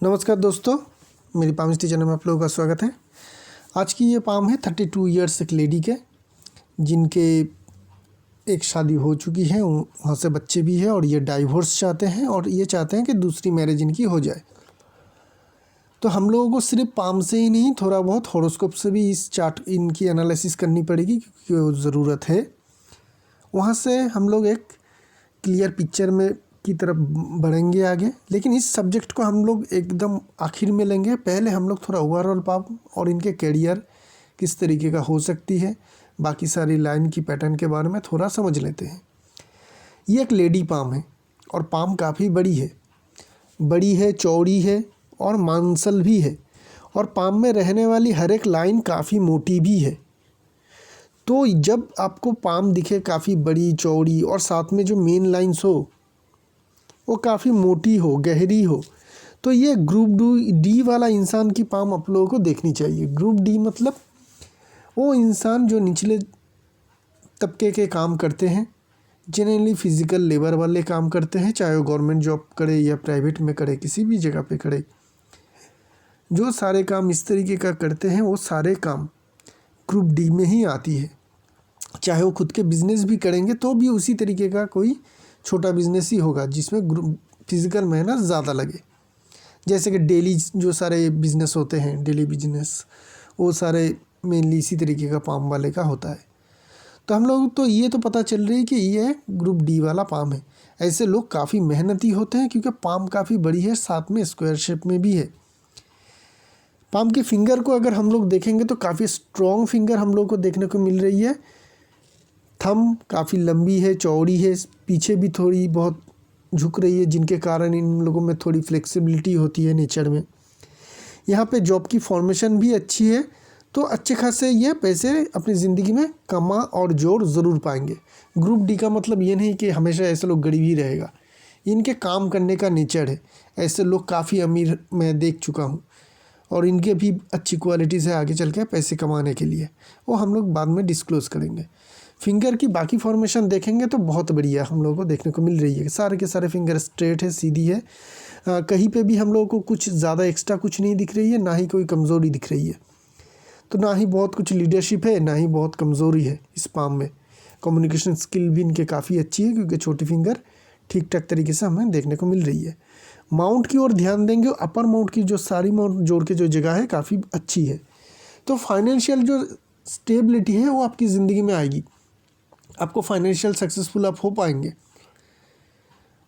नमस्कार दोस्तों, मेरी पाम स्टी चैनल में आप लोगों का स्वागत है। आज की ये पाम है 32 ईयर्स एक लेडी के, जिनके एक शादी हो चुकी है, वहाँ से बच्चे भी है और ये डाइवोर्स चाहते हैं और ये चाहते हैं कि दूसरी मैरिज इनकी हो जाए। तो हम लोगों को सिर्फ पाम से ही नहीं, थोड़ा बहुत हॉरोस्कोप से भी इस चार्ट इनकी एनालिसिस करनी पड़ेगी, क्योंकि ज़रूरत है। वहाँ से हम लोग एक क्लियर पिक्चर में की तरफ बढ़ेंगे आगे, लेकिन इस सब्जेक्ट को हम लोग एकदम आखिर में लेंगे। पहले हम लोग थोड़ा ओवरऑल पाम और इनके कैरियर किस तरीके का हो सकती है, बाकी सारी लाइन की पैटर्न के बारे में थोड़ा समझ लेते हैं। ये एक लेडी पाम है और पाम काफ़ी बड़ी है, चौड़ी है और मांसल भी है, और पाम में रहने वाली हर एक लाइन काफ़ी मोटी भी है। तो जब आपको पाम दिखे काफ़ी बड़ी, चौड़ी और साथ में जो मेन लाइन्स हो वो काफ़ी मोटी हो, गहरी हो, तो ये ग्रुप डी वाला इंसान की पाम आप लोगों को देखनी चाहिए। ग्रुप डी मतलब वो इंसान जो निचले तबके के काम करते हैं, जनरली फिज़िकल लेबर वाले काम करते हैं, चाहे वो गवर्नमेंट जॉब करे या प्राइवेट में करे, किसी भी जगह पे करे। जो सारे काम इस तरीके का करते हैं वो सारे काम ग्रुप डी में ही आती है। चाहे वो खुद के बिजनेस भी करेंगे तो भी उसी तरीके का कोई छोटा बिजनेस ही होगा जिसमें ग्रुप फिज़िकल मेहनत ज़्यादा लगे। जैसे कि डेली जो सारे बिजनेस होते हैं, डेली बिजनेस, वो सारे मेनली इसी तरीके का पाम वाले का होता है। तो हम लोग तो ये तो पता चल रही है कि ये ग्रुप डी वाला पाम है। ऐसे लोग काफ़ी मेहनती होते हैं क्योंकि पाम काफ़ी बड़ी है, साथ में स्क्वायर शेप में भी है। पाम के फिंगर को अगर हम लोग देखेंगे तो काफ़ी स्ट्रॉन्ग फिंगर हम लोग को देखने को मिल रही है। थंब काफ़ी लंबी है, चौड़ी है, पीछे भी थोड़ी बहुत झुक रही है, जिनके कारण इन लोगों में थोड़ी फ्लेक्सिबिलिटी होती है नेचर में। यहाँ पे जॉब की फॉर्मेशन भी अच्छी है, तो अच्छे खासे ये पैसे अपनी ज़िंदगी में कमा और जोड़ ज़रूर पाएंगे। ग्रुप डी का मतलब ये नहीं कि हमेशा ऐसे लोग गरीब ही रहेगा, इनके काम करने का नेचर है। ऐसे लोग काफ़ी अमीर मैं देख चुका हूँ, और इनके भी अच्छी क्वालिटीज़ है आगे चल के पैसे कमाने के लिए, वो हम लोग बाद में डिस्क्लोज़ करेंगे। फिंगर की बाकी फॉर्मेशन देखेंगे तो बहुत बढ़िया हम लोगों को देखने को मिल रही है। सारे के सारे फिंगर स्ट्रेट है, सीधी है, कहीं पे भी हम लोगों को कुछ ज़्यादा एक्स्ट्रा कुछ नहीं दिख रही है, ना ही कोई कमज़ोरी दिख रही है। तो ना ही बहुत कुछ लीडरशिप है, ना ही बहुत कमज़ोरी है इस पाम में। कम्युनिकेशन स्किल भी इनके काफ़ी अच्छी है, क्योंकि छोटी फिंगर ठीक ठाक तरीके से हमें देखने को मिल रही है। माउंट की ओर ध्यान देंगे, अपर माउंट की जो सारी माउंट जोड़ के जो जगह है काफ़ी अच्छी है। तो फाइनेंशियल जो स्टेबिलिटी है वो आपकी ज़िंदगी में आएगी, आपको फाइनेंशियल सक्सेसफुल आप हो पाएंगे।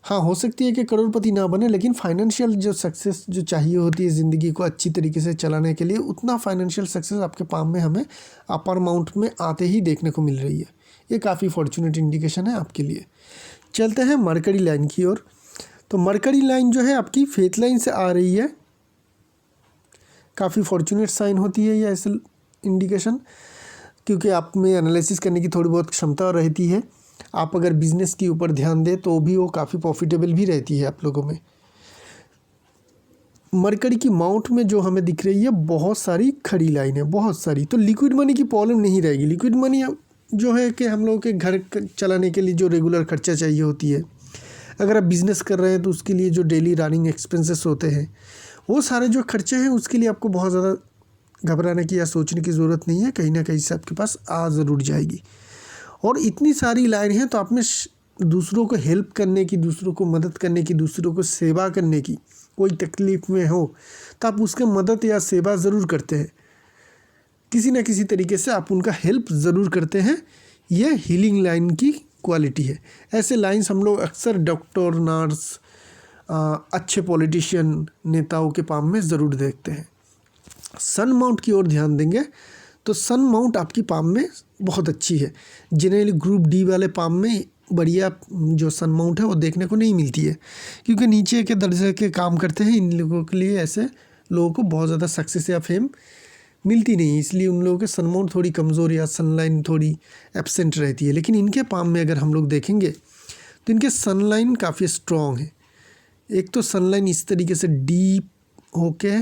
हाँ, हो सकती है कि करोड़पति ना बने, लेकिन फाइनेंशियल जो सक्सेस जो चाहिए होती है ज़िंदगी को अच्छी तरीके से चलाने के लिए, उतना फाइनेंशियल सक्सेस आपके पाम में हमें अपर माउंट में आते ही देखने को मिल रही है। ये काफ़ी फॉर्चुनेट इंडिकेशन है आपके लिए। चलते हैं मरकरी लाइन की ओर। तो मरकरी लाइन जो है आपकी फेथ लाइन से आ रही है, काफ़ी फॉर्चुनेट साइन होती है ये ऐसे इंडिकेशन, क्योंकि आप में एनालिसिस करने की थोड़ी बहुत क्षमता रहती है। आप अगर बिज़नेस के ऊपर ध्यान दें तो भी वो काफ़ी प्रॉफिटेबल भी रहती है आप लोगों में। मरकरी की माउंट में जो हमें दिख रही है बहुत सारी खड़ी लाइन है, बहुत सारी। तो लिक्विड मनी की प्रॉब्लम नहीं रहेगी। लिक्विड मनी जो है कि हम लोगों के घर चलाने के लिए जो रेगुलर खर्चा चाहिए होती है, अगर आप बिज़नेस कर रहे हैं तो उसके लिए जो डेली रनिंग एक्सपेंसेस होते हैं, वो सारे जो खर्चे हैं उसके लिए आपको बहुत ज़्यादा घबराने की या सोचने की ज़रूरत नहीं है। कहीं ना कहीं से आपके पास आ ज़रूर जाएगी। और इतनी सारी लाइन है तो आप में दूसरों को हेल्प करने की, दूसरों को मदद करने की, दूसरों को सेवा करने की, कोई तकलीफ़ में हो तो आप उसके मदद या सेवा ज़रूर करते हैं, किसी न किसी तरीके से आप उनका हेल्प ज़रूर करते हैं। यह हीलिंग लाइन की क्वालिटी है। ऐसे लाइन्स हम लोग अक्सर डॉक्टर, नर्स, अच्छे पॉलिटिशियन, नेताओं के पाम में ज़रूर देखते हैं। सन माउंट की ओर ध्यान देंगे तो सन माउंट आपकी पाम में बहुत अच्छी है। जनरली ग्रुप डी वाले पाम में बढ़िया जो सन माउंट है वो देखने को नहीं मिलती है, क्योंकि नीचे के दर्जे के काम करते हैं। इन लोगों के लिए, ऐसे लोगों को बहुत ज़्यादा सक्सेस या फेम मिलती नहीं, इसलिए उन लोगों के सन माउंट थोड़ी कमज़ोर या सन लाइन थोड़ी एब्सेंट रहती है। लेकिन इनके पाम में अगर हम लोग देखेंगे तो इनके सन लाइन काफ़ी स्ट्रॉन्ग है। एक तो सन लाइन इस तरीके से डीप होके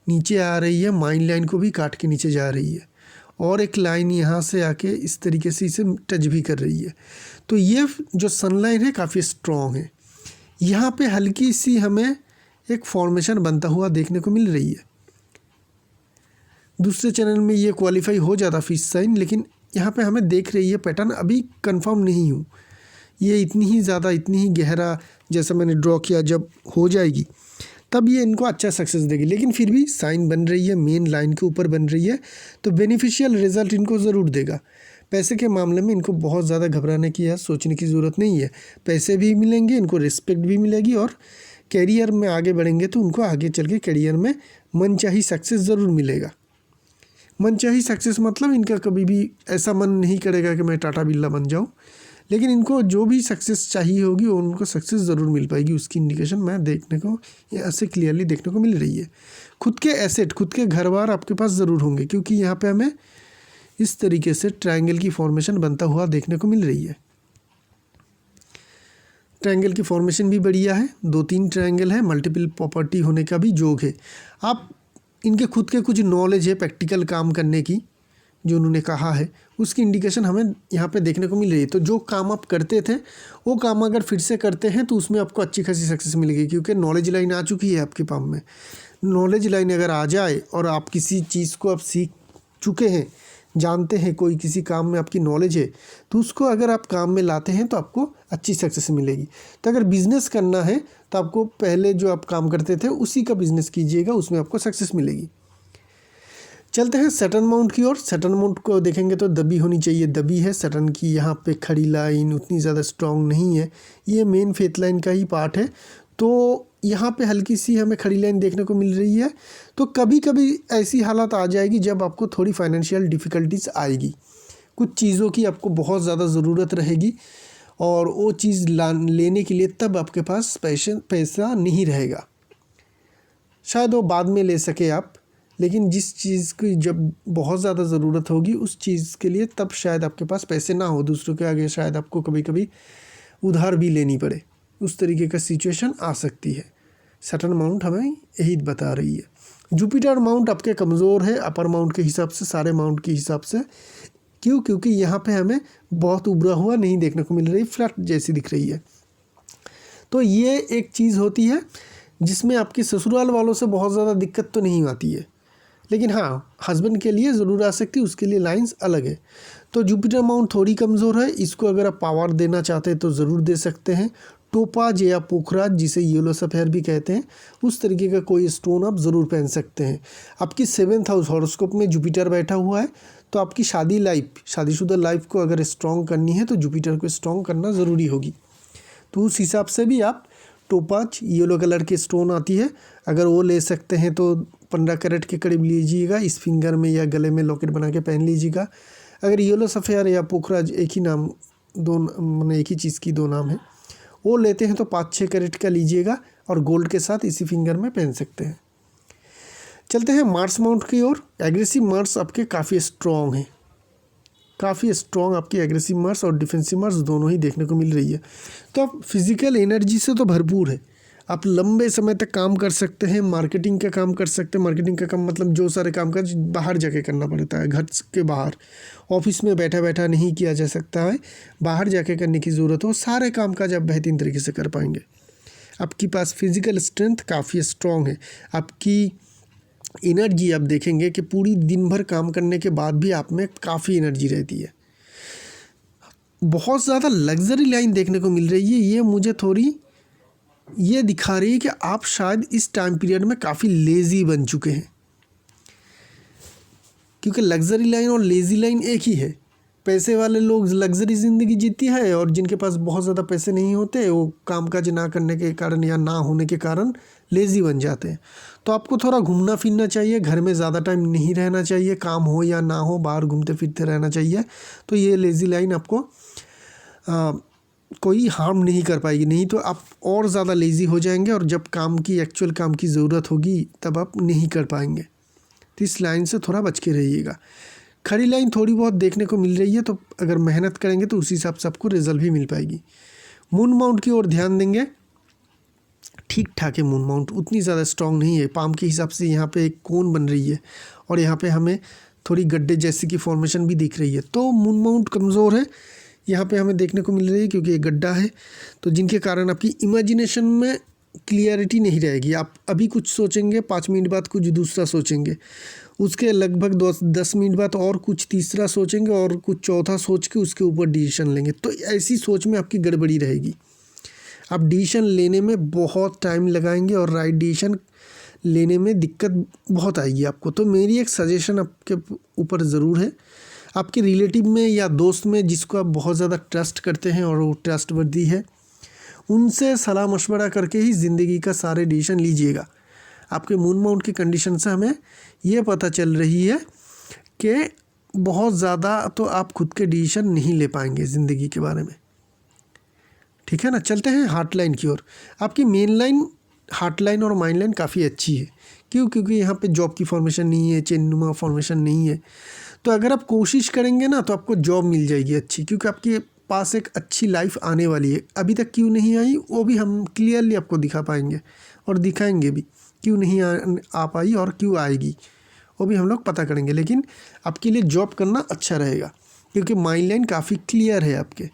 नीचे आ रही है, माइन लाइन को भी काट के नीचे जा रही है, और एक लाइन यहाँ से आके इस तरीके से इसे टच भी कर रही है। तो ये जो सन लाइन है काफ़ी स्ट्रॉन्ग है। यहाँ पे हल्की सी हमें एक फॉर्मेशन बनता हुआ देखने को मिल रही है। दूसरे चैनल में ये क्वालिफाई हो जाता फिश साइन, लेकिन यहाँ पे हमें देख रही है पैटर्न अभी कंफर्म नहीं हूँ। ये इतनी ही ज़्यादा, इतनी ही गहरा जैसा मैंने ड्रॉ किया जब हो जाएगी तब ये इनको अच्छा सक्सेस देगी, लेकिन फिर भी साइन बन रही है, मेन लाइन के ऊपर बन रही है, तो बेनिफिशियल रिजल्ट इनको ज़रूर देगा। पैसे के मामले में इनको बहुत ज़्यादा घबराने की या सोचने की ज़रूरत नहीं है। पैसे भी मिलेंगे, इनको रिस्पेक्ट भी मिलेगी, और कैरियर में आगे बढ़ेंगे तो उनको आगे चल के कैरियर में मनचाही सक्सेस ज़रूर मिलेगा। मनचाही सक्सेस मतलब इनका कभी भी ऐसा मन नहीं करेगा कि मैं टाटा बिरला बन जाऊँ, लेकिन इनको जो भी सक्सेस चाहिए होगी वो उनको सक्सेस ज़रूर मिल पाएगी। उसकी इंडिकेशन मैं देखने को ऐसे क्लियरली देखने को मिल रही है। खुद के एसेट, खुद के घर बार आपके पास ज़रूर होंगे, क्योंकि यहाँ पे हमें इस तरीके से ट्रायंगल की फॉर्मेशन बनता हुआ देखने को मिल रही है। ट्रायंगल की फॉर्मेशन भी बढ़िया है, 2-3 ट्रायंगल है, मल्टीपल प्रॉपर्टी होने का भी जोग है। आप इनके खुद के कुछ नॉलेज है प्रैक्टिकल काम करने की, जो उन्होंने कहा है उसकी इंडिकेशन हमें यहाँ पे देखने को मिल रही है। तो जो काम आप करते थे वो काम अगर फिर से करते हैं तो उसमें आपको अच्छी खासी सक्सेस मिलेगी, क्योंकि नॉलेज लाइन आ चुकी है आपके पाम में। नॉलेज लाइन अगर आ जाए और आप किसी चीज़ को आप सीख चुके हैं, जानते हैं, कोई किसी काम में आपकी नॉलेज है, तो उसको अगर आप काम में लाते हैं तो आपको अच्छी सक्सेस मिलेगी। तो अगर बिज़नेस करना है तो आपको पहले जो आप काम करते थे उसी का बिज़नेस कीजिएगा, उसमें आपको सक्सेस मिलेगी। चलते हैं सैटर्न माउंट की ओर। सैटर्न माउंट को देखेंगे तो दबी होनी चाहिए, दबी है सैटर्न की। यहाँ पे खड़ी लाइन उतनी ज़्यादा स्ट्रॉन्ग नहीं है, ये मेन फेथ लाइन का ही पार्ट है, तो यहाँ पे हल्की सी हमें खड़ी लाइन देखने को मिल रही है। तो कभी कभी ऐसी हालत आ जाएगी जब आपको थोड़ी फाइनेंशियल डिफ़िकल्टीज आएगी, कुछ चीज़ों की आपको बहुत ज़्यादा ज़रूरत रहेगी और वो चीज़ लेने के लिए तब आपके पास पैसा नहीं रहेगा। शायद वो बाद में ले सके आप, लेकिन जिस चीज़ की जब बहुत ज़्यादा ज़रूरत होगी उस चीज़ के लिए तब शायद आपके पास पैसे ना हो, दूसरों के आगे शायद आपको कभी कभी उधार भी लेनी पड़े, उस तरीके का सिचुएशन आ सकती है। सैटर्न माउंट हमें यही बता रही है। जुपिटर माउंट आपके कमज़ोर है अपर माउंट के हिसाब से, सारे माउंट के हिसाब से। क्यों? क्योंकि यहाँ पे हमें बहुत उभरा हुआ नहीं देखने को मिल रही, फ्लैट जैसी दिख रही है। तो ये एक चीज़ होती है जिसमें आपकी ससुराल वालों से बहुत ज़्यादा दिक्कत तो नहीं आती है, लेकिन हाँ हस्बैंड के लिए ज़रूर आ सकती है, उसके लिए लाइंस अलग है। तो जुपिटर माउंट थोड़ी कमज़ोर है, इसको अगर आप पावर देना चाहते हैं तो ज़रूर दे सकते हैं। टोपाज या पोखराज, जिसे येलो सफ़ेयर भी कहते हैं, उस तरीके का कोई स्टोन आप ज़रूर पहन सकते हैं। आपकी 7th हाउस हॉरोस्कोप में जुपिटर बैठा हुआ है, तो आपकी शादी लाइफ, शादीशुदा लाइफ को अगर स्ट्रॉन्ग करनी है तो जुपिटर को स्ट्रॉन्ग करना ज़रूरी होगी। तो उस हिसाब से भी आप टोपाज येलो कलर की स्टोन आती है, अगर वो ले सकते हैं तो 15 कैरेट के करीब लीजिएगा, इस फिंगर में या गले में लॉकेट बना के पहन लीजिएगा। अगर येलो सफ़ेयर या पोखराज एक ही नाम, दो मैंने एक ही चीज़ की दो नाम है, वो लेते हैं तो 5-6 कैरेट का लीजिएगा और गोल्ड के साथ इसी फिंगर में पहन सकते हैं। चलते हैं मार्स माउंट की ओर। एग्रेसिव मार्स आपके काफ़ी स्ट्रॉन्ग हैं, काफ़ी स्ट्रॉन्ग आपकी एग्रेसिव मार्स और डिफेंसिव मार्स दोनों ही देखने को मिल रही है। तो आप फिज़िकल एनर्जी से तो भरपूर है, आप लंबे समय तक काम कर सकते हैं, मार्केटिंग का काम कर सकते हैं। मार्केटिंग का काम मतलब जो सारे काम का बाहर जाके करना पड़ता है, घर के बाहर, ऑफिस में बैठा बैठा नहीं किया जा सकता है, बाहर जाके करने की ज़रूरत हो, सारे काम काज आप बेहतरीन तरीके से कर पाएंगे। आपके पास फिज़िकल स्ट्रेंथ काफ़ी स्ट्रॉन्ग है, आपकी एनर्जी आप देखेंगे कि पूरी दिन भर काम करने के बाद भी आप में काफ़ी एनर्जी रहती है। बहुत ज़्यादा लग्जरी लाइन देखने को मिल रही है, ये मुझे थोड़ी ये दिखा रही है कि आप शायद इस टाइम पीरियड में काफ़ी लेज़ी बन चुके हैं, क्योंकि लग्जरी लाइन और लेज़ी लाइन एक ही है। पैसे वाले लोग लग्जरी ज़िंदगी जीती है और जिनके पास बहुत ज़्यादा पैसे नहीं होते वो कामकाज ना करने के कारण या ना होने के कारण लेज़ी बन जाते हैं। तो आपको थोड़ा घूमना फिरना चाहिए, घर में ज़्यादा टाइम नहीं रहना चाहिए, काम हो या ना हो बाहर घूमते फिरते रहना चाहिए। तो ये लेज़ी लाइन आपको कोई हार्म नहीं कर पाएगी, नहीं तो आप और ज़्यादा लेज़ी हो जाएंगे और जब काम की एक्चुअल काम की ज़रूरत होगी तब आप नहीं कर पाएंगे। तो इस लाइन से थोड़ा बच के रहिएगा। खड़ी लाइन थोड़ी बहुत देखने को मिल रही है, तो अगर मेहनत करेंगे तो उसी हिसाब से आपको रिजल्ट भी मिल पाएगी। मून माउंट की ओर ध्यान देंगे, ठीक ठाक है मून माउंट, उतनी ज़्यादा स्ट्रॉन्ग नहीं है। पाम के हिसाब से यहाँ पे एक कोन बन रही है और यहाँ पे हमें थोड़ी गड्ढे जैसी की फॉर्मेशन भी दिख रही है, तो मून माउंट कमज़ोर है यहाँ पे हमें देखने को मिल रही है, क्योंकि ये गड्ढा है, तो जिनके कारण आपकी इमेजिनेशन में क्लियरिटी नहीं रहेगी। आप अभी कुछ सोचेंगे, 5 मिनट बाद कुछ दूसरा सोचेंगे, उसके लगभग 10 मिनट बाद और कुछ तीसरा सोचेंगे और कुछ चौथा सोच के उसके ऊपर डिसीजन लेंगे। तो ऐसी सोच में आपकी गड़बड़ी रहेगी। आप डिसीजन लेने में बहुत टाइम लगाएंगे और राइट डिसीजन लेने में दिक्कत बहुत आएगी आपको। तो मेरी एक सजेशन आपके ऊपर ज़रूर है, आपके रिलेटिव में या दोस्त में जिसको आप बहुत ज़्यादा ट्रस्ट करते हैं और वो ट्रस्टवर्दी है, उनसे सलाह मशवरा करके ही ज़िंदगी का सारे डिसीजन लीजिएगा। आपके मून माउंट की कंडीशन से हमें ये पता चल रही है कि बहुत ज़्यादा तो आप खुद के डिसीजन नहीं ले पाएंगे ज़िंदगी के बारे में। ठीक है ना। चलते हैं हार्ट लाइन की ओर। आपकी मेन लाइन, हार्ट लाइन और माइंड लाइन काफ़ी अच्छी है। क्यों? क्योंकि यहाँ पे जॉब की फॉर्मेशन नहीं है, चेनुमा फॉर्मेशन नहीं है। तो अगर आप कोशिश करेंगे ना तो आपको जॉब मिल जाएगी अच्छी, क्योंकि आपके पास एक अच्छी लाइफ आने वाली है। अभी तक क्यों नहीं आई वो भी हम क्लियरली आपको दिखा पाएंगे और दिखाएंगे भी, क्यों नहीं आ पाई और क्यों आएगी वो भी हम लोग पता करेंगे। लेकिन आपके लिए जॉब करना अच्छा रहेगा क्योंकि माइंड लाइन काफ़ी क्लियर है आपके।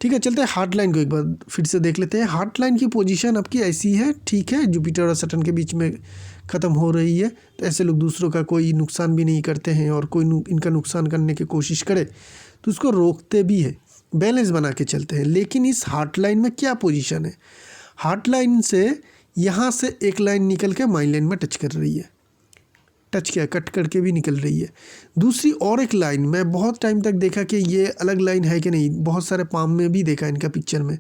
ठीक है, चलते हैं हार्ट लाइन को एक बार फिर से देख लेते हैं। हार्ट लाइन की पोजीशन आपकी ऐसी है, ठीक है, जुपिटर और सैटर्न के बीच में ख़त्म हो रही है। तो ऐसे लोग दूसरों का कोई नुकसान भी नहीं करते हैं और कोई इनका नुकसान करने की कोशिश करे तो उसको रोकते भी है, बैलेंस बना के चलते हैं। लेकिन इस हार्ट लाइन में क्या पोजीशन है, हार्ट लाइन से यहाँ से एक लाइन निकल के माइंड लाइन में टच कर रही है, टच किया, कट करके भी निकल रही है। दूसरी और एक लाइन, मैं बहुत टाइम तक देखा कि ये अलग लाइन है कि नहीं, बहुत सारे पाम में भी देखा इनका पिक्चर में,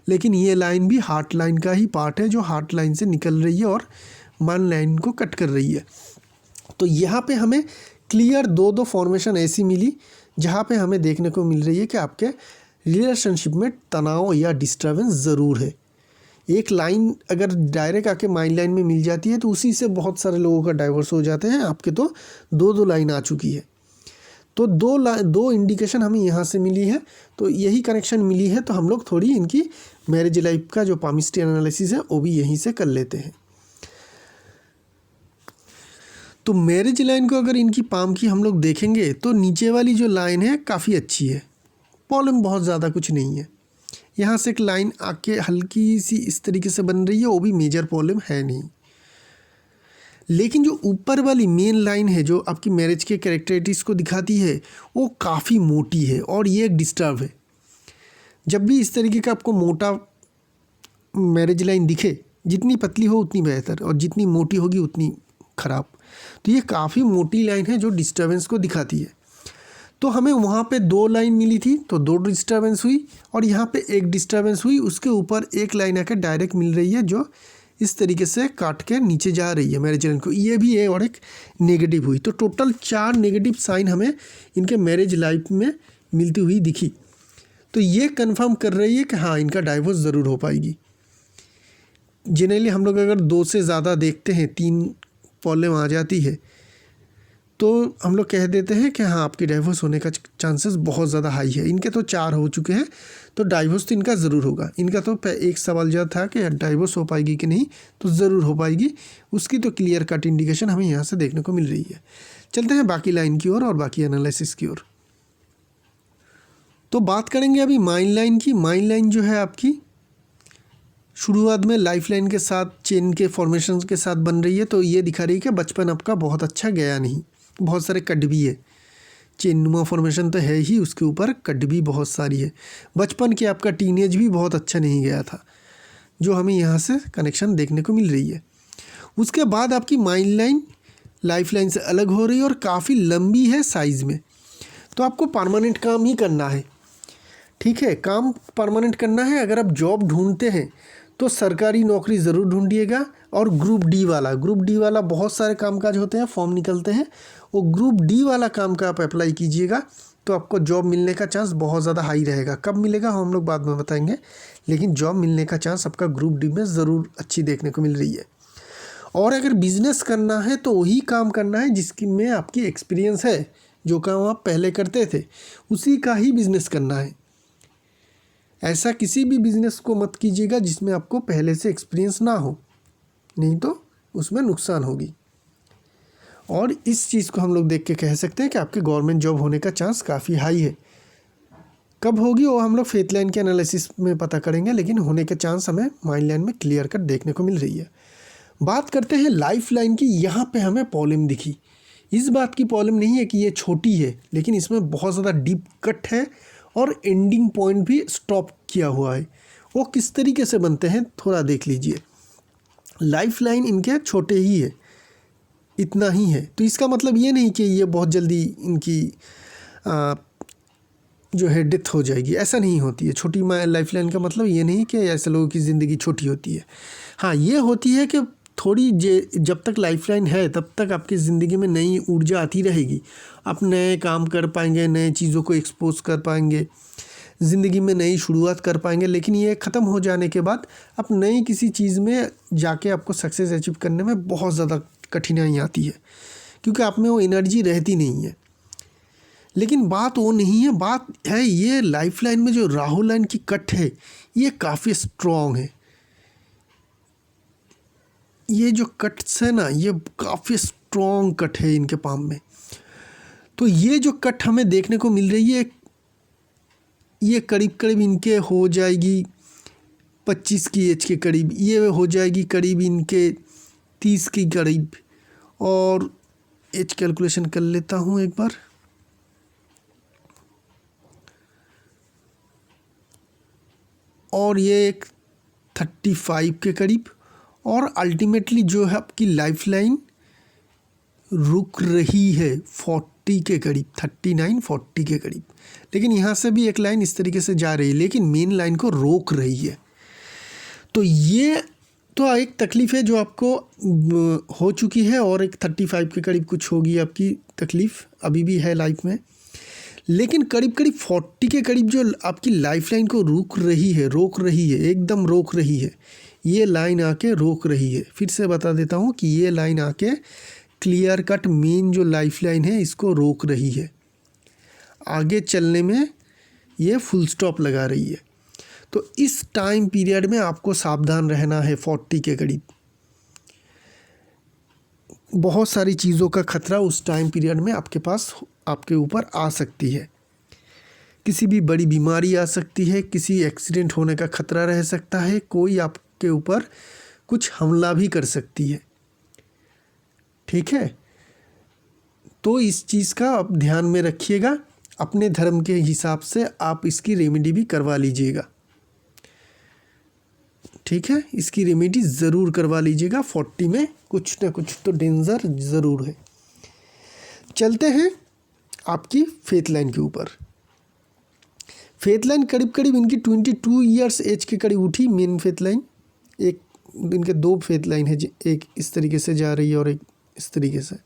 लेकिन ये लाइन भी हार्ट लाइन का ही पार्ट है जो हार्ट लाइन से निकल रही है और माइंड लाइन को कट कर रही है। तो यहाँ पे हमें क्लियर दो फॉर्मेशन ऐसी मिली जहाँ पे हमें देखने को मिल रही है कि आपके रिलेशनशिप में तनाव या डिस्टर्बेंस ज़रूर है। एक लाइन अगर डायरेक्ट आके माइंड लाइन में मिल जाती है तो उसी से बहुत सारे लोगों का डाइवोर्स हो जाते हैं। आपके तो दो लाइन आ चुकी है, तो दो इंडिकेशन हमें यहाँ से मिली है, तो यही कनेक्शन मिली है। तो हम लोग थोड़ी इनकी मैरिज लाइफ का जो पामिस्ट्री एनालिसिस है वो भी यहीं से कर लेते हैं। तो मैरिज लाइन को अगर इनकी पाम की हम लोग देखेंगे तो नीचे वाली जो लाइन है काफ़ी अच्छी है, प्रॉब्लम बहुत ज़्यादा कुछ नहीं है। यहाँ से एक लाइन आके हल्की सी इस तरीके से बन रही है, वो भी मेजर प्रॉब्लम है नहीं। लेकिन जो ऊपर वाली मेन लाइन है जो आपकी मैरिज के कैरेक्टरिस्टिक्स को दिखाती है वो काफ़ी मोटी है और ये एक डिस्टर्ब है। जब भी इस तरीके का आपको मोटा मैरिज लाइन दिखे, जितनी पतली हो उतनी बेहतर और जितनी मोटी होगी उतनी ख़राब। तो ये काफ़ी मोटी लाइन है जो डिस्टर्बेंस को दिखाती है। तो हमें वहाँ पे 2 लाइन मिली थी तो 2 डिस्टर्बेंस हुई और यहाँ पे एक डिस्टर्बेंस हुई, उसके ऊपर एक लाइन आकर डायरेक्ट मिल रही है जो इस तरीके से काट के नीचे जा रही है मैरिज लाइन को, ये भी है और एक नेगेटिव हुई। तो टोटल 4 नेगेटिव साइन हमें इनके मैरिज लाइफ में मिलती हुई दिखी। तो ये कन्फर्म कर रही है कि हाँ इनका डाइवोर्स ज़रूर हो पाएगी। जनरली हम लोग अगर 2 से ज़्यादा देखते हैं, 3 प्रॉब्लम आ जाती है तो हम लोग कह देते हैं कि हाँ आपकी डाइवोर्स होने का चांसेस बहुत ज़्यादा हाई है। इनके तो 4 हो चुके हैं तो डाइवोर्स तो इनका ज़रूर होगा। इनका तो एक सवाल जो था कि डाइवोर्स हो पाएगी कि नहीं, तो ज़रूर हो पाएगी, उसकी तो क्लियर कट इंडिकेशन हमें यहाँ से देखने को मिल रही है। चलते हैं बाकी लाइन की ओर और बाकी एनालिसिस की ओर। तो बात करेंगे अभी माइंड लाइन की। माइंड लाइन जो है आपकी शुरुआत में लाइफ लाइन के साथ चेन के फॉर्मेशन के साथ बन रही है, तो ये दिखा रही है कि बचपन आपका बहुत अच्छा गया नहीं, बहुत सारे कट भी है। चेनुमा फॉर्मेशन तो है ही, उसके ऊपर कट भी बहुत सारी है। बचपन के आपका टीनेज भी बहुत अच्छा नहीं गया था, जो हमें यहाँ से कनेक्शन देखने को मिल रही है। उसके बाद आपकी माइंड लाइन लाइफ लाइन से अलग हो रही है और काफ़ी लंबी है साइज़ में। तो आपको परमानेंट काम ही करना है, ठीक है, काम परमानेंट करना है। अगर आप जॉब ढूंढते हैं तो सरकारी नौकरी ज़रूर ढूंढिएगा और ग्रुप डी वाला बहुत सारे कामकाज होते हैं, फॉर्म निकलते हैं, वो ग्रुप डी वाला काम का आप अप्लाई कीजिएगा तो आपको जॉब मिलने का चांस बहुत ज़्यादा हाई रहेगा। कब मिलेगा हम लोग बाद में बताएंगे, लेकिन जॉब मिलने का चांस आपका ग्रुप डी में ज़रूर अच्छी देखने को मिल रही है। और अगर बिज़नेस करना है तो वही काम करना है जिसकी में आपकी एक्सपीरियंस है, जो काम आप पहले करते थे उसी का ही बिज़नेस करना है। ऐसा किसी भी बिज़नेस को मत कीजिएगा जिसमें आपको पहले से एक्सपीरियंस ना हो, नहीं तो उसमें नुकसान होगी। और इस चीज़ को हम लोग देख के कह सकते हैं कि आपके गवर्नमेंट जॉब होने का चांस काफ़ी हाई है। कब होगी वो हम लोग फेथ लाइन के एनालिसिस में पता करेंगे, लेकिन होने के चांस हमें माइन लाइन में क्लियर कट देखने को मिल रही है। बात करते हैं लाइफ लाइन की। यहाँ पे हमें प्रॉब्लम दिखी। इस बात की प्रॉब्लम नहीं है कि ये छोटी है, लेकिन इसमें बहुत ज़्यादा डीप कट है और एंडिंग पॉइंट भी स्टॉप किया हुआ है। वो किस तरीके से बनते हैं थोड़ा देख लीजिए। लाइफ लाइन इनके छोटे ही है, इतना ही है, तो इसका मतलब ये नहीं कि ये बहुत जल्दी इनकी जो है डेथ हो जाएगी, ऐसा नहीं होती है। छोटी लाइफ लाइन का मतलब ये नहीं कि ऐसे लोगों की ज़िंदगी छोटी होती है। हाँ, ये होती है कि थोड़ी जब तक लाइफ लाइन है तब तक आपकी ज़िंदगी में नई ऊर्जा आती रहेगी। आप नए काम कर पाएंगे, नए चीज़ों को एक्सपोज कर पाएंगे, ज़िंदगी में नई शुरुआत कर पाएंगे। लेकिन ये ख़त्म हो जाने के बाद आप नई किसी चीज़ में जाके आपको सक्सेस अचीव करने में बहुत ज़्यादा कठिनाई आती है, क्योंकि आप में वो एनर्जी रहती नहीं है। लेकिन बात वो नहीं है, बात है ये लाइफ लाइन में जो राहु लाइन की कट है ये काफ़ी स्ट्रॉन्ग है। ये जो कट्स है ना, ये काफ़ी स्ट्रॉन्ग कट है इनके पाम में। तो ये जो कट हमें देखने को मिल रही है, ये करीब करीब इनके हो जाएगी 25 की एज के करीब, ये हो जाएगी करीब इनके 30 की करीब। और एज कैलकुलेशन कर लेता हूँ एक बार। और ये एक 35 के करीब। और अल्टीमेटली जो है आपकी लाइफ लाइन रुक रही है 40 के करीब, 39-40 के करीब। लेकिन यहाँ से भी एक लाइन इस तरीके से जा रही है, लेकिन मेन लाइन को रोक रही है। तो ये तो एक तकलीफ़ है जो आपको हो चुकी है, और एक 35 के करीब कुछ होगी आपकी तकलीफ़, अभी भी है लाइफ में। लेकिन करीब करीब 40 के करीब जो आपकी लाइफ लाइन को रोक रही है, एकदम रोक रही है, ये लाइन आके रोक रही है। फिर से बता देता हूँ कि ये लाइन आके क्लियर कट मेन जो लाइफ लाइन है इसको रोक रही है, आगे चलने में ये फुल स्टॉप लगा रही है। तो इस टाइम पीरियड में आपको सावधान रहना है। 40 के करीब बहुत सारी चीज़ों का खतरा उस टाइम पीरियड में आपके पास, आपके ऊपर आ सकती है। किसी भी बड़ी बीमारी आ सकती है, किसी एक्सीडेंट होने का खतरा रह सकता है, कोई आपके ऊपर कुछ हमला भी कर सकती है। ठीक है, तो इस चीज़ का आप ध्यान में रखिएगा। अपने धर्म के हिसाब से आप इसकी रेमेडी भी करवा लीजिएगा। ठीक है, इसकी रेमेडी ज़रूर करवा लीजिएगा। 40 में कुछ ना कुछ तो डेंजर ज़रूर है। चलते हैं आपकी फेथ लाइन के ऊपर। फेथ लाइन करीब करीब इनकी 22 ईयर्स एज के करीब उठी। मेन फेथ लाइन, एक इनके दो फेथ लाइन है, एक इस तरीके से जा रही है और एक इस तरीके से।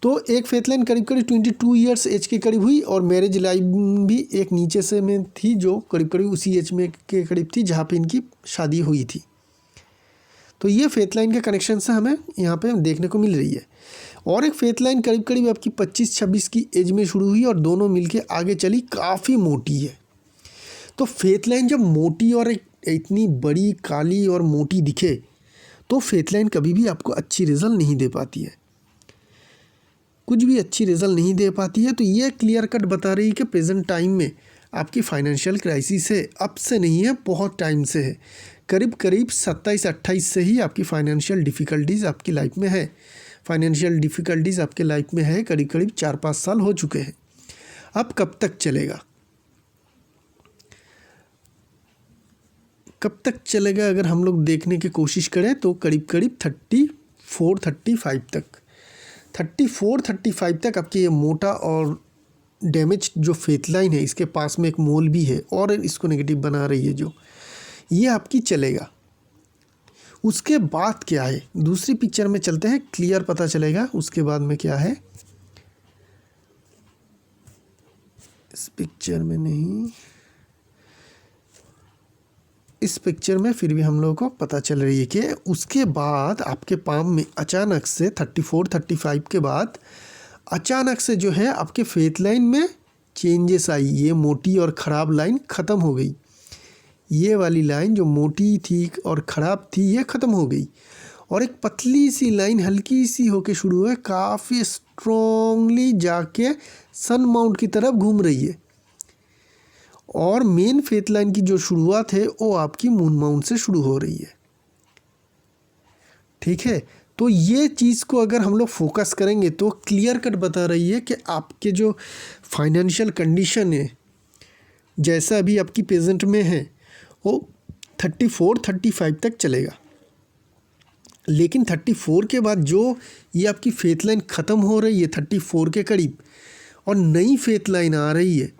तो एक फेथ लाइन करीब करीब 22 ईयर्स एज के करीब हुई, और मैरिज लाइफ भी एक नीचे से में थी जो करीब करीब उसी एज में के करीब थी जहाँ पे इनकी शादी हुई थी। तो ये फेथ लाइन के कनेक्शन से हमें यहाँ पे देखने को मिल रही है। और एक फेथ लाइन करीब करीब आपकी 25-26 की एज में शुरू हुई और दोनों मिलके आगे चली, काफ़ी मोटी है। तो फेथ लाइन जब मोटी और इतनी बड़ी काली और मोटी दिखे तो फेथ लाइन कभी भी आपको अच्छी रिजल्ट नहीं दे पाती है, कुछ भी अच्छी रिजल्ट नहीं दे पाती है। तो ये क्लियर कट बता रही है कि प्रेजेंट टाइम में आपकी फाइनेंशियल क्राइसिस है, अब से नहीं है, बहुत टाइम से है। करीब करीब 27-28 से ही आपकी फाइनेंशियल डिफ़िकल्टीज़ आपकी लाइफ में है। फाइनेंशियल डिफ़िकल्टीज़ आपके लाइफ में है, करीब करीब 4-5 साल हो चुके हैं। अब कब तक चलेगा, कब तक चलेगा अगर हम लोग देखने की कोशिश करें तो करीब करीब 34-35 तक, 34-35 तक आपकी ये मोटा और डैमेज जो फेथ लाइन है, इसके पास में एक मोल भी है और इसको नेगेटिव बना रही है, जो ये आपकी चलेगा। उसके बाद क्या है, दूसरी पिक्चर में चलते हैं, क्लियर पता चलेगा उसके बाद में क्या है। इस पिक्चर में नहीं, इस पिक्चर में फिर भी हम लोगों को पता चल रही है कि उसके बाद आपके पाम में अचानक से 34-35 के बाद अचानक से जो है आपके फेथ लाइन में चेंजेस आई। ये मोटी और ख़राब लाइन ख़त्म हो गई, ये वाली लाइन जो मोटी थी और ख़राब थी ये ख़त्म हो गई, और एक पतली सी लाइन हल्की सी होके शुरू है, काफ़ी स्ट्रॉन्गली जाके सन माउंट की तरफ घूम रही है। और मेन फेथ लाइन की जो शुरुआत है वो आपकी मून माउंट से शुरू हो रही है। ठीक है, तो ये चीज़ को अगर हम लोग फोकस करेंगे तो क्लियर कट बता रही है कि आपके जो फाइनेंशियल कंडीशन है जैसा अभी आपकी प्रेजेंट में है वो 34-35 तक चलेगा, लेकिन 34 के बाद जो ये आपकी फेथ लाइन ख़त्म हो रही है 34 के करीब और नई फेथ लाइन आ रही है,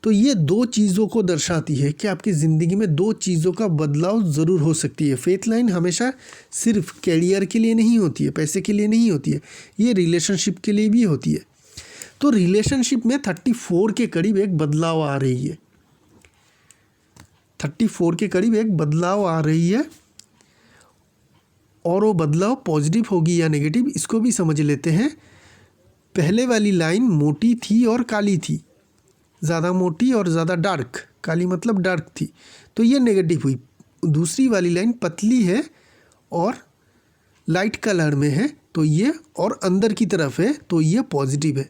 तो ये दो चीज़ों को दर्शाती है कि आपकी ज़िंदगी में दो चीज़ों का बदलाव ज़रूर हो सकती है। फेथ लाइन हमेशा सिर्फ कैरियर के लिए नहीं होती है, पैसे के लिए नहीं होती है, ये रिलेशनशिप के लिए भी होती है। तो रिलेशनशिप में 34 के करीब एक बदलाव आ रही है, 34 के करीब एक बदलाव आ रही है, और वो बदलाव पॉजिटिव होगी या नेगेटिव इसको भी समझ लेते हैं। पहले वाली लाइन मोटी थी और काली थी, ज़्यादा मोटी और ज़्यादा डार्क, काली मतलब डार्क थी, तो ये नेगेटिव हुई। दूसरी वाली लाइन पतली है और लाइट कलर में है, तो ये और अंदर की तरफ है, तो ये पॉजिटिव है,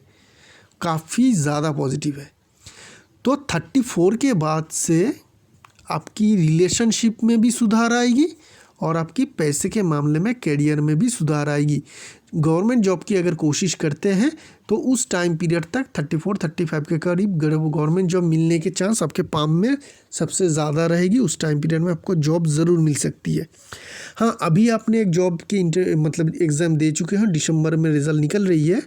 काफ़ी ज़्यादा पॉजिटिव है। तो 34 के बाद से आपकी रिलेशनशिप में भी सुधार आएगी और आपकी पैसे के मामले में कैरियर में भी सुधार आएगी। गवर्नमेंट जॉब की अगर कोशिश करते हैं तो उस टाइम पीरियड तक 34-35 के करीब गवर्नमेंट जॉब मिलने के चांस आपके पाम में सबसे ज़्यादा रहेगी। उस टाइम पीरियड में आपको जॉब ज़रूर मिल सकती है। हाँ, अभी आपने एक जॉब की मतलब एग्ज़ाम दे चुके हैं, दिसंबर में रिज़ल्ट निकल रही है,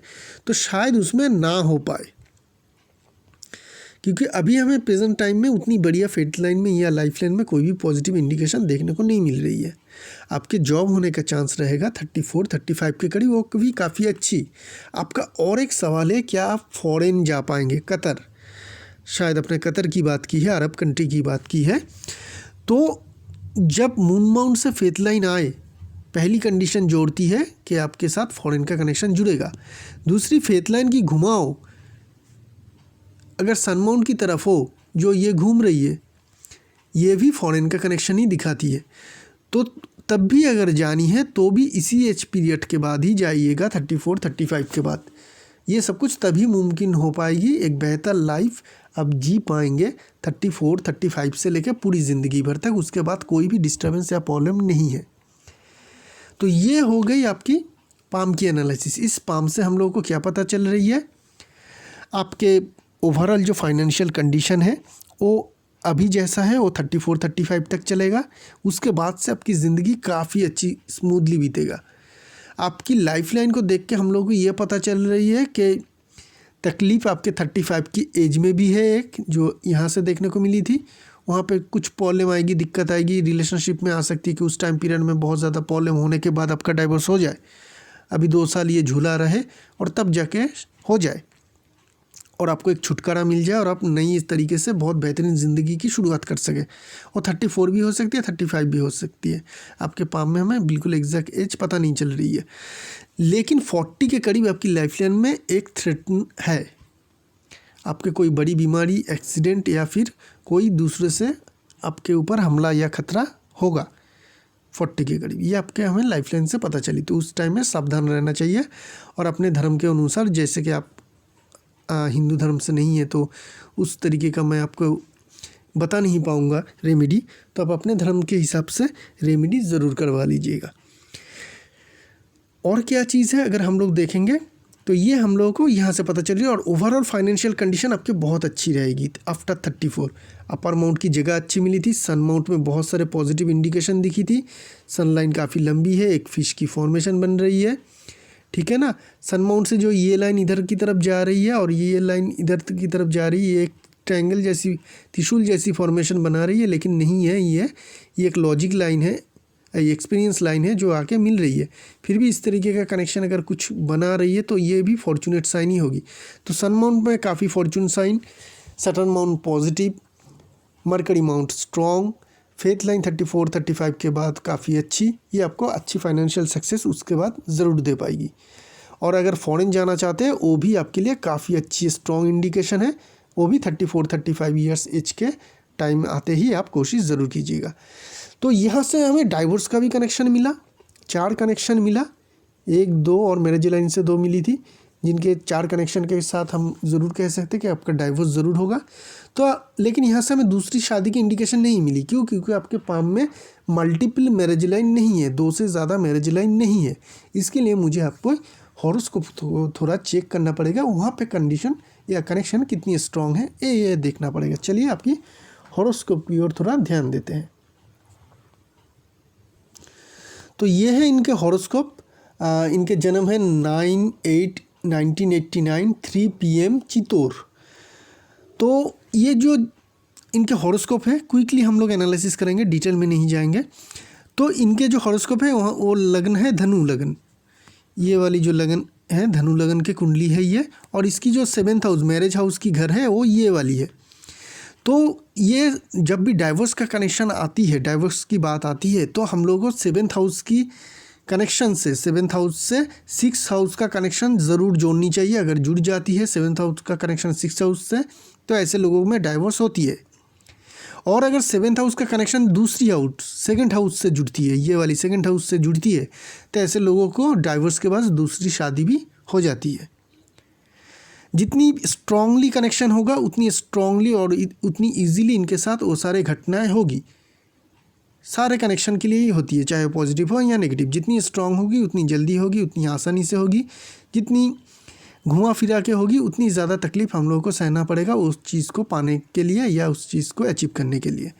तो शायद उसमें ना हो पाए, क्योंकि अभी हमें प्रेजेंट टाइम में उतनी बढ़िया फेथ लाइन में या लाइफ लाइन में कोई भी पॉजिटिव इंडिकेशन देखने को नहीं मिल रही है। आपके जॉब होने का चांस रहेगा 34-35 के करीब, वो भी काफ़ी अच्छी। आपका और एक सवाल है, क्या आप फॉरेन जा पाएंगे? कतर, शायद अपने कतर की बात की है, अरब कंट्री की बात की है। तो जब मून माउंट से फेथ लाइन आए, पहली कंडीशन जोड़ती है कि आपके साथ फॉरेन का कनेक्शन जुड़ेगा। दूसरी, फेथ लाइन की घुमाओ अगर सन माउंट की तरफ हो, जो ये घूम रही है, ये भी फॉरेन का कनेक्शन ही दिखाती है। तो तब भी अगर जानी है तो भी इसी एज पीरियड के बाद ही जाइएगा, 34-35 के बाद। ये सब कुछ तभी मुमकिन हो पाएगी, एक बेहतर लाइफ आप जी पाएंगे 34-35 से लेकर पूरी ज़िंदगी भर तक। उसके बाद कोई भी डिस्टर्बेंस या प्रॉब्लम नहीं है। तो ये हो गई आपकी पाम की एनालिसिस। इस पाम से हम लोगों को क्या पता चल रही है, आपके ओवरऑल जो फाइनेंशियल कंडीशन है वो अभी जैसा है वो 34-35 तक चलेगा। उसके बाद से आपकी ज़िंदगी काफ़ी अच्छी स्मूथली बीतेगा। आपकी लाइफ लाइन को देख के हम लोगों को ये पता चल रही है कि तकलीफ़ आपके 35 की एज में भी है, एक जो यहाँ से देखने को मिली थी। वहाँ पे कुछ प्रॉब्लम आएगी, दिक्कत आएगी, रिलेशनशिप में आ सकती है कि उस टाइम पीरियड में बहुत ज़्यादा प्रॉब्लम होने के बाद आपका डाइवोर्स हो जाए, अभी 2 साल ये झूला रहे और तब जाके हो जाए और आपको एक छुटकारा मिल जाए और आप नई इस तरीके से बहुत बेहतरीन ज़िंदगी की शुरुआत कर सकें। और 34 भी हो सकती है, 35 भी हो सकती है। आपके पाम में हमें बिल्कुल एग्जैक्ट एज पता नहीं चल रही है, लेकिन 40 के करीब आपकी लाइफ लाइन में एक थ्रेट है। आपके कोई बड़ी बीमारी, एक्सीडेंट या फिर कोई दूसरे से आपके ऊपर हमला या खतरा होगा 40 के करीब, ये आपके हमें लाइफ लाइन से पता चली। तो उस टाइम में सावधान रहना चाहिए और अपने धर्म के अनुसार, जैसे कि आप हिंदू धर्म से नहीं है तो उस तरीके का मैं आपको बता नहीं पाऊँगा रेमेडी, तो आप अपने धर्म के हिसाब से रेमेडी ज़रूर करवा लीजिएगा। और क्या चीज़ है अगर हम लोग देखेंगे तो ये हम लोगों को यहाँ से पता चल रही है। और ओवरऑल फाइनेंशियल कंडीशन आपकी बहुत अच्छी रहेगी आफ्टर 34। अपर माउंट की जगह अच्छी मिली थी, सन माउंट में बहुत सारे पॉजिटिव इंडिकेशन दिखी थी, सन लाइन काफ़ी लंबी है, एक फिश की फॉर्मेशन बन रही है, ठीक है ना। सन माउंट से जो ये लाइन इधर की तरफ जा रही है और ये लाइन इधर की तरफ जा रही है, एक ट्रायंगल जैसी, त्रिशूल जैसी फॉर्मेशन बना रही है, लेकिन नहीं है ये एक लॉजिक लाइन है, ये एक्सपीरियंस लाइन है जो आके मिल रही है। फिर भी इस तरीके का कनेक्शन अगर कुछ बना रही है तो ये भी फॉर्चुनेट साइन ही होगी। तो सन माउंट में काफ़ी fortune sign, Saturn mount positive, Mercury mount strong, faith line 34-35 के बाद काफ़ी अच्छी, ये आपको अच्छी फाइनेंशियल सक्सेस उसके बाद ज़रूर दे पाएगी। और अगर फॉरेन जाना चाहते हैं वो भी आपके लिए काफ़ी अच्छी स्ट्रॉन्ग इंडिकेशन है, वो भी 34-35 ईयर्स एज के टाइम आते ही आप कोशिश ज़रूर कीजिएगा। तो यहाँ से हमें डाइवोर्स का भी कनेक्शन मिला, 4 कनेक्शन मिला, 1, 2 और मैरिज लाइन से 2 मिली थी, जिनके 4 कनेक्शन के साथ हम ज़रूर कह सकते हैं कि आपका डाइवोर्स ज़रूर होगा। तो लेकिन यहाँ से हमें दूसरी शादी की इंडिकेशन नहीं मिली। क्यों? क्योंकि आपके पाम में मल्टीपल मैरिज लाइन नहीं है, 2 से ज़्यादा मैरिज लाइन नहीं है। इसके लिए मुझे आपको हॉरोस्कोप थोड़ा चेक करना पड़ेगा, वहाँ पे कंडीशन या कनेक्शन कितनी स्ट्रांग है ये देखना पड़ेगा। चलिए आपकी हॉरोस्कोप की ओर थोड़ा ध्यान देते हैं। तो ये है इनके हॉरोस्कोप। इनके जन्म है 9/8/1989 3 PM चित्तौड़। तो ये जो इनके हॉरोस्कोप है क्विकली हम लोग एनालिसिस करेंगे, डिटेल में नहीं जाएंगे। तो इनके जो हॉरोस्कोप है वहाँ वो लग्न है धनु लग्न। ये वाली जो लगन है धनु लगन की कुंडली है ये, और इसकी जो 7th हाउस मैरिज हाउस की घर है वो ये वाली है। तो ये जब भी डाइवोर्स का कनेक्शन आती है, डाइवोर्स की बात आती है, तो हम लोगों को 7th हाउस की कनेक्शन से 7th हाउस से 6th हाउस का कनेक्शन ज़रूर जोड़नी चाहिए। अगर जुड़ जाती है 7th हाउस का कनेक्शन 6th हाउस से, तो ऐसे लोगों में डाइवोर्स होती है। और अगर 7th हाउस का कनेक्शन दूसरी हाउस 2nd हाउस से जुड़ती है, ये वाली 2nd हाउस से जुड़ती है, तो ऐसे लोगों को डाइवोर्स के बाद दूसरी शादी भी हो जाती है। जितनी स्ट्रांगली कनेक्शन होगा उतनी स्ट्रांगली और उतनी इजीली इनके साथ वो सारे घटनाएं होगी। सारे कनेक्शन के लिए ही होती है, चाहे पॉजिटिव हो या नेगेटिव। जितनी स्ट्रांग होगी उतनी जल्दी होगी, उतनी आसानी से होगी। जितनी घुमा फिरा के होगी उतनी ज़्यादा तकलीफ हम लोगों को सहना पड़ेगा उस चीज़ को पाने के लिए या उस चीज़ को अचीव करने के लिए।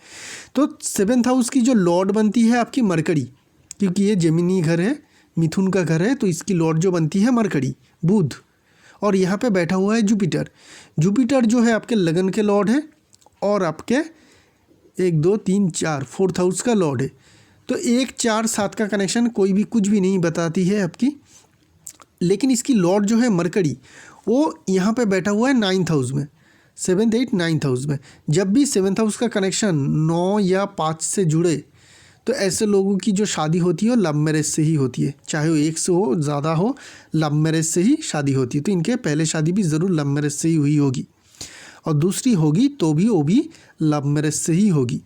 तो 7th हाउस की जो लॉर्ड बनती है आपकी मरकरी, क्योंकि ये जेमिनी घर है, मिथुन का घर है, तो इसकी लॉर्ड जो बनती है मरकरी बुध, और यहाँ पे बैठा हुआ है जुपिटर। जुपिटर जो है आपके लगन के लॉर्ड है और आपके 1 2 3 4 4th हाउस का लॉर्ड है। तो 1 4 7 का कनेक्शन कोई भी कुछ भी नहीं बताती है आपकी। लेकिन इसकी लॉर्ड जो है मरकरी वो यहाँ पे बैठा हुआ है 9th हाउस में, 7th 8 9th हाउस में। जब भी 7th हाउस का कनेक्शन 9 या 5 से जुड़े तो ऐसे लोगों की जो शादी होती है वो लव मैरिज से ही होती है, चाहे वो 1 से हो ज़्यादा हो, लव मैरिज से ही शादी होती है। तो इनके पहले शादी भी ज़रूर लव मैरिज से ही हुई होगी, और दूसरी होगी तो भी वो भी लव मैरिज से ही होगी।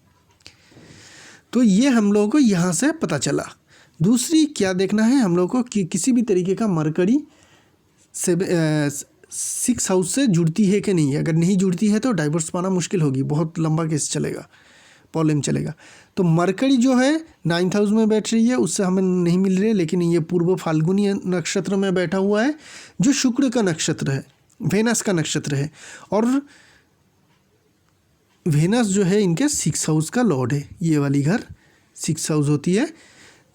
तो ये हम लोगों को यहाँ से पता चला। दूसरी क्या देखना है हम लोग को कि किसी भी तरीके का मरकरी 6 हाउस से जुड़ती है कि नहीं। अगर नहीं जुड़ती है तो डाइवोर्स पाना मुश्किल होगी, बहुत लंबा केस चलेगा, प्रॉब्लम चलेगा। तो मरकरी जो है 9th हाउस में बैठ रही है, उससे हमें नहीं मिल रही है, लेकिन ये पूर्व फाल्गुनी नक्षत्र में बैठा हुआ है जो शुक्र का नक्षत्र है, वेनस का नक्षत्र है। और वेनस जो है इनके 6th हाउस का लॉर्ड है। ये वाली घर 6th हाउस होती है।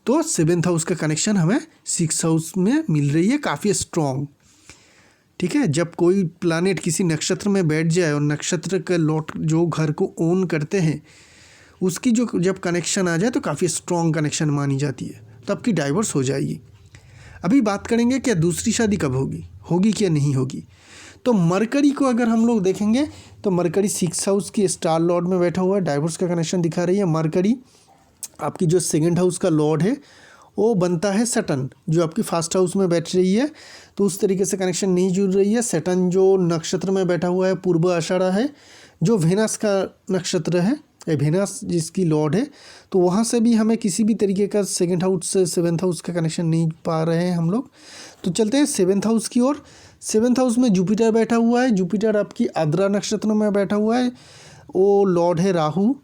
तो 7th हाउस का कनेक्शन हमें 6th हाउस में मिल रही है, काफ़ी स्ट्रॉन्ग। ठीक है, जब कोई प्लैनेट किसी नक्षत्र में बैठ जाए और नक्षत्र का लॉर्ड जो घर को ओन करते हैं उसकी जो जब कनेक्शन आ जाए तो काफ़ी स्ट्रॉन्ग कनेक्शन मानी जाती है, तो आपकी डाइवोर्स हो जाएगी। अभी बात करेंगे क्या दूसरी शादी कब होगी, होगी क्या नहीं होगी। तो मरकरी को अगर हम लोग देखेंगे तो मरकरी 6th हाउस की स्टार लॉर्ड में बैठा हुआ है, डाइवोर्स का कनेक्शन दिखा रही है। मरकरी आपकी जो 2nd हाउस का लॉर्ड है वो बनता है सैटर्न, जो आपकी 1st हाउस में बैठ रही है, तो उस तरीके से कनेक्शन नहीं जुड़ रही है। सैटर्न जो नक्षत्र में बैठा हुआ है पूर्व आषाढ़ा है, जो वेनस का नक्षत्र है, वेनस जिसकी लॉर्ड है, तो वहाँ से भी हमें किसी भी तरीके का 2nd हाउस से 7th हाउस का कनेक्शन नहीं पा रहे हैं हम लोग। तो चलते हैं 7th हाउस की ओर। 7th हाउस में जुपिटर बैठा हुआ है। जुपिटर आपकी आद्रा नक्षत्र में बैठा हुआ है, वो लॉर्ड है राहु,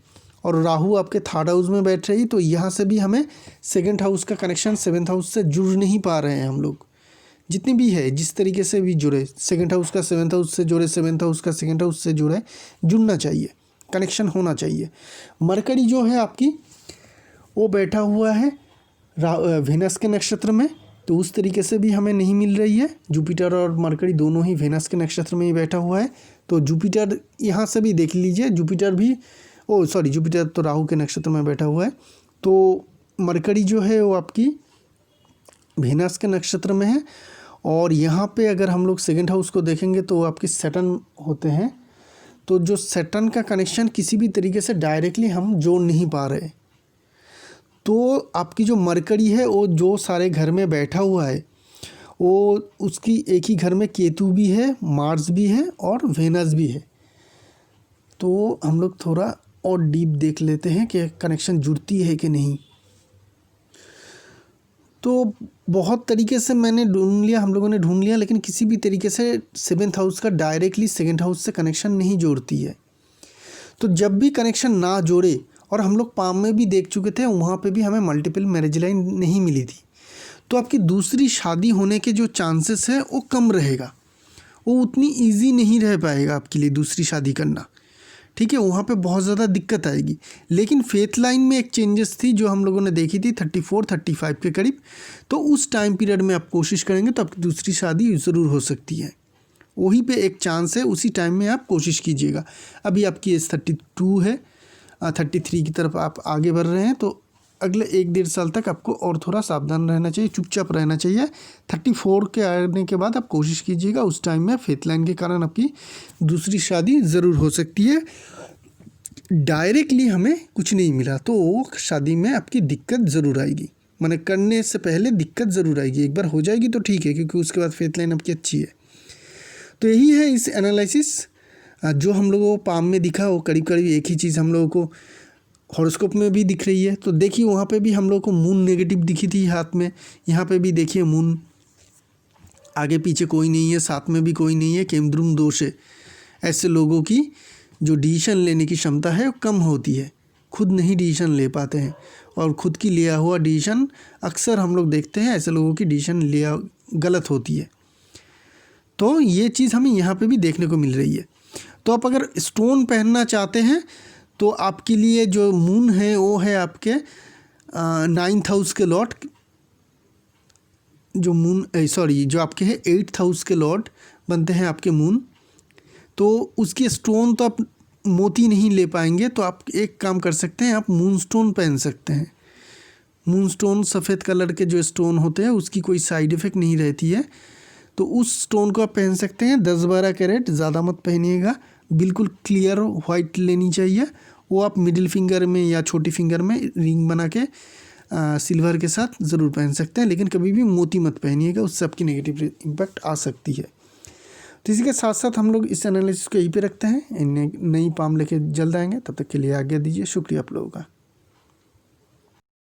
और राहु आपके 3rd हाउस में बैठ रही। तो यहाँ से भी हमें 2nd हाउस का कनेक्शन 7th हाउस से जुड़ नहीं पा रहे हैं हम लोग। जितनी भी है जिस तरीके से भी जुड़े, 2nd हाउस का 7th हाउस से जुड़े, 7th हाउस का 2nd हाउस से जुड़े, जुड़ना चाहिए, कनेक्शन होना चाहिए। मरकरी जो है आपकी वो बैठा हुआ है वेनस के नक्षत्र में, तो उस तरीके से भी हमें नहीं मिल रही है। जुपिटर और मरकरी दोनों ही वेनस के नक्षत्र में ही बैठा हुआ है। तो जुपिटर यहाँ से भी देख लीजिए, जुपिटर भी जुपिटर तो राहु के नक्षत्र में बैठा हुआ है। तो मरकरी जो है वो आपकी वेनस के नक्षत्र में है। और यहाँ पे अगर हम लोग 2nd हाउस को देखेंगे तो आपके सैटर्न होते हैं। तो जो सैटर्न का कनेक्शन किसी भी तरीके से डायरेक्टली हम जोड़ नहीं पा रहे। तो आपकी जो मरकरी है वो जो सारे घर में बैठा हुआ है, वो उसकी एक ही घर में केतु भी है, मार्स भी है और वेनस भी है। तो हम लोग थोड़ा और डीप देख लेते हैं कि कनेक्शन जुड़ती है कि नहीं। तो बहुत तरीके से मैंने ढूंढ लिया, हम लोगों ने ढूंढ लिया, लेकिन किसी भी तरीके से 7th हाउस का डायरेक्टली 2nd हाउस से कनेक्शन नहीं जोड़ती है। तो जब भी कनेक्शन ना जोड़े, और हम लोग पाम में भी देख चुके थे, वहाँ पे भी हमें मल्टीपल मैरिज लाइन नहीं मिली थी, तो आपकी दूसरी शादी होने के जो चांसेस है वो कम रहेगा, वो उतनी ईजी नहीं रह पाएगा आपके लिए दूसरी शादी करना, ठीक है। वहाँ पे बहुत ज़्यादा दिक्कत आएगी। लेकिन फेथ लाइन में एक चेंजेस थी जो हम लोगों ने देखी थी 34-35 के करीब, तो उस टाइम पीरियड में आप कोशिश करेंगे तो आपकी दूसरी शादी ज़रूर हो सकती है। वहीं पे एक चांस है, उसी टाइम में आप कोशिश कीजिएगा। अभी आपकी एज 32 है, 33 की तरफ आप आगे बढ़ रहे हैं, तो अगले 1-1.5 साल तक आपको और थोड़ा सावधान रहना चाहिए, चुपचाप रहना चाहिए। 34 के आने के बाद आप कोशिश कीजिएगा, उस टाइम में फेथ लाइन के कारण आपकी दूसरी शादी ज़रूर हो सकती है। डायरेक्टली हमें कुछ नहीं मिला तो वो शादी में आपकी दिक्कत ज़रूर आएगी, माने करने से पहले दिक्कत ज़रूर आएगी। एक बार हो जाएगी तो ठीक है, क्योंकि उसके बाद फेथ लाइन आपकी अच्छी है। तो यही है इस एनालिसिस जो हम लोगों को पाम में दिखा, वो करीब करीब एक ही चीज़ हम लोगों को हॉरोस्कोप में भी दिख रही है। तो देखिए वहाँ पे भी हम लोग को मून नेगेटिव दिखी थी हाथ में, यहाँ पे भी देखिए मून, आगे पीछे कोई नहीं है, साथ में भी कोई नहीं है, केमद्रुम दोष है। ऐसे लोगों की जो डिसीजन लेने की क्षमता है वो कम होती है, खुद नहीं डिसीजन ले पाते हैं, और खुद की लिया हुआ डिसीजन अक्सर हम लोग देखते हैं ऐसे लोगों की डिसीजन लिया गलत होती है। तो ये चीज़ हमें यहाँ पे भी देखने को मिल रही है। तो आप अगर स्टोन पहनना चाहते हैं तो आपके लिए जो मून है वो है आपके 9th हाउस के लॉर्ड, जो मून जो आपके हैं 8th हाउस के लॉर्ड बनते हैं आपके मून। तो उसके स्टोन तो आप मोती नहीं ले पाएंगे, तो आप एक काम कर सकते हैं, आप मून स्टोन पहन सकते हैं। मून स्टोन सफ़ेद कलर के जो स्टोन होते हैं उसकी कोई साइड इफ़ेक्ट नहीं रहती है, तो उस स्टोन को आप पहन सकते हैं। 10-12 कैरेट, ज़्यादा मत पहनिएगा, बिल्कुल क्लियर वाइट लेनी चाहिए। वो आप मिडिल फिंगर में या छोटी फिंगर में रिंग बना के सिल्वर के साथ ज़रूर पहन सकते हैं, लेकिन कभी भी मोती मत पहनिएगा, उससे आपकी नेगेटिव इम्पैक्ट आ सकती है। तो इसी के साथ साथ हम लोग इस एनालिसिस को यहीं पे रखते हैं, नई पाम लेके जल्द आएंगे, तब तक के लिए आज्ञा दीजिए। शुक्रिया आप लोगों का।